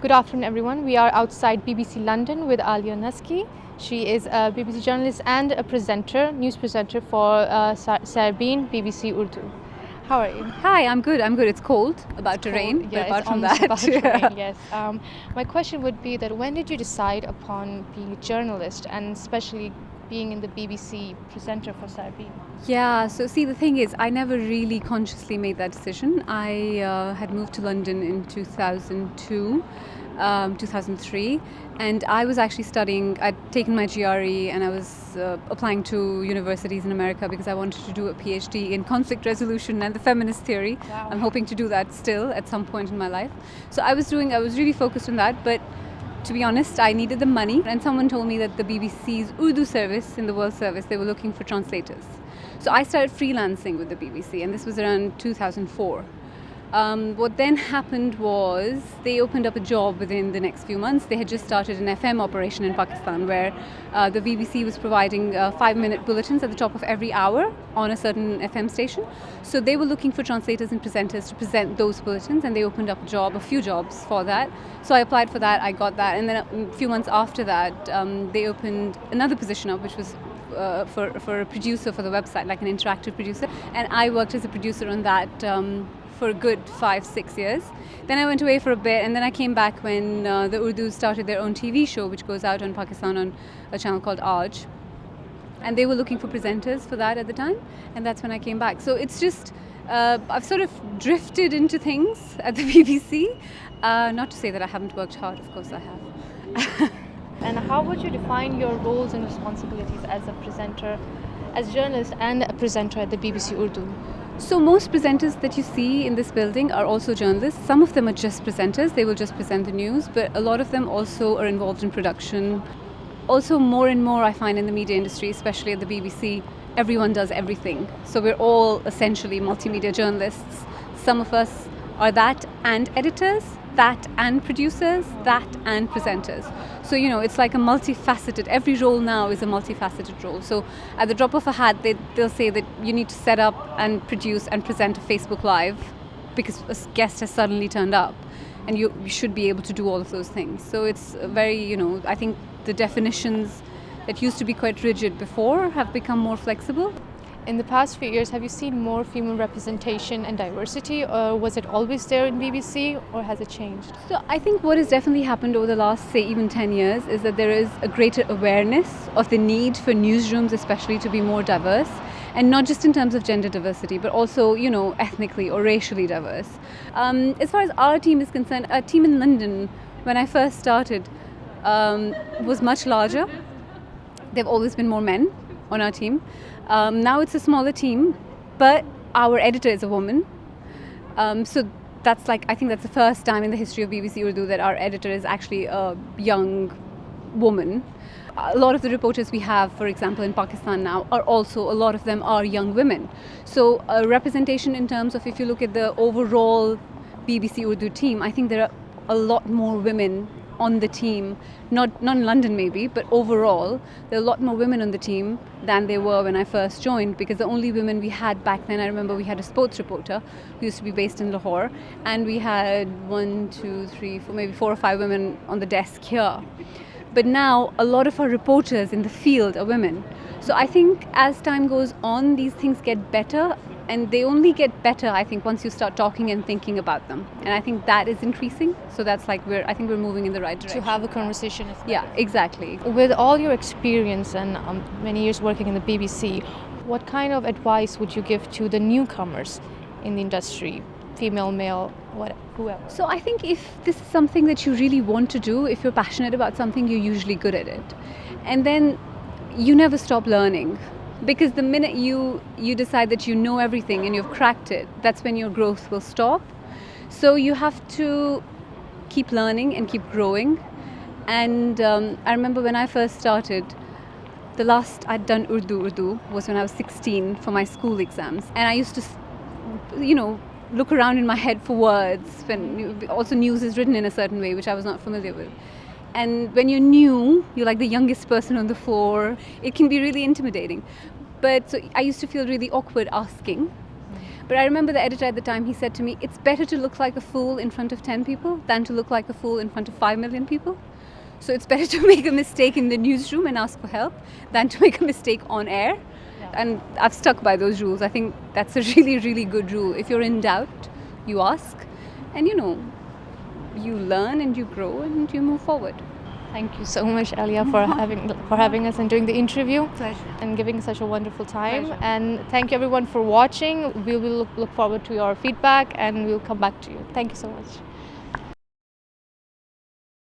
Good afternoon, everyone. We are outside BBC London with Aliya Nazki. She is a BBC journalist and a presenter, news presenter for Sarbin, BBC Urdu. How are you? Hi, I'm good. It's cold, about to rain, Yeah, but apart from almost that, about to rain, yes. My question would be that when did you decide upon being a journalist and especially being in the BBC presenter for Sarbin? Yeah, so see, the thing is, I never really consciously made that decision. I had moved to London in 2002, 2003, and I was actually studying. I'd taken my GRE and I was applying to universities in America because I wanted to do a PhD in conflict resolution and the feminist theory. Wow. I'm hoping to do that still at some point in my life. So I was really focused on that, but to be honest, I needed the money, and someone told me that the BBC's Urdu service, in the World Service, they were looking for translators. So I started freelancing with the BBC, and this was around 2004. What then happened was they opened up a job within the next few months. They had just started an FM operation in Pakistan where the BBC was providing 5-minute bulletins at the top of every hour on a certain FM station. So they were looking for translators and presenters to present those bulletins, and they opened up a few jobs for that. So I applied for that, I got that, and then a few months after that they opened another position up, which was for a producer for the website, like an interactive producer, and I worked as a producer on that for a good 5-6 years. Then I went away for a bit, and then I came back when the Urdu started their own TV show, which goes out on Pakistan on a channel called Aaj, and they were looking for presenters for that at the time, and that's when I came back. So it's just I've sort of drifted into things at the BBC. Not to say that I haven't worked hard, of course I have. And how would you define your roles and responsibilities as a presenter, as a journalist and a presenter at the BBC Urdu? So most presenters that you see in this building are also journalists. Some of them are just presenters, they will just present the news, but a lot of them also are involved in production. Also, more and more I find in the media industry, especially at the BBC, everyone does everything. So we're all essentially multimedia journalists. Some of us are that and editors, that and producers, that and presenters. So, it's like a multifaceted, every role now is a multifaceted role. So at the drop of a hat, they'll say that you need to set up and produce and present a Facebook Live because a guest has suddenly turned up, and you should be able to do all of those things. So it's very, I think the definitions that used to be quite rigid before have become more flexible. In the past few years, have you seen more female representation and diversity, or was it always there in BBC, or has it changed? So I think what has definitely happened over the last, say, even 10 years is that there is a greater awareness of the need for newsrooms especially to be more diverse, and not just in terms of gender diversity, but also, ethnically or racially diverse. As far as our team is concerned, our team in London, when I first started, was much larger. There have always been more men on our team. Now it's a smaller team, but our editor is a woman. So that's I think that's the first time in the history of BBC Urdu that our editor is actually a young woman. A lot of the reporters we have, for example, in Pakistan now, a lot of them are young women. So representation in terms of, if you look at the overall BBC Urdu team, I think there are a lot more women on the team, not in London maybe, but overall there are a lot more women on the team than there were when I first joined, because the only women we had back then, I remember we had a sports reporter who used to be based in Lahore, and we had 1, 2, 3, 4, maybe 4 or 5 women on the desk here. But now a lot of our reporters in the field are women. So I think as time goes on, these things get better, and they only get better, I think, once you start talking and thinking about them. And I think that is increasing. So that's I think we're moving in the right direction. To have a conversation. Yeah, exactly. With all your experience and many years working in the BBC, what kind of advice would you give to the newcomers in the industry, female, male, whoever? So I think if this is something that you really want to do, if you're passionate about something, you're usually good at it. And then you never stop learning. Because the minute you decide that you know everything and you've cracked it, that's when your growth will stop. So you have to keep learning and keep growing. And I remember when I first started, the last I'd done Urdu was when I was 16 for my school exams. And I used to, look around in my head for words. When also news is written in a certain way, which I was not familiar with. And when you're new, you're like the youngest person on the floor. It can be really intimidating. But so I used to feel really awkward asking. But But I remember the editor at the time, he said to me, it's better to look like a fool in front of 10 people than to look like a fool in front of 5 million people. So it's better to make a mistake in the newsroom and ask for help than to make a mistake on air. And I've stuck by those rules. I think that's a really, really good rule. If you're in doubt, you ask, and you know, you learn and you grow and you move forward. Thank you so much, Aliya, for having us and doing the interview. Pleasure. And giving such a wonderful time. Pleasure. And thank you everyone for watching. We will look forward to your feedback and we'll come back to you. Thank you so much.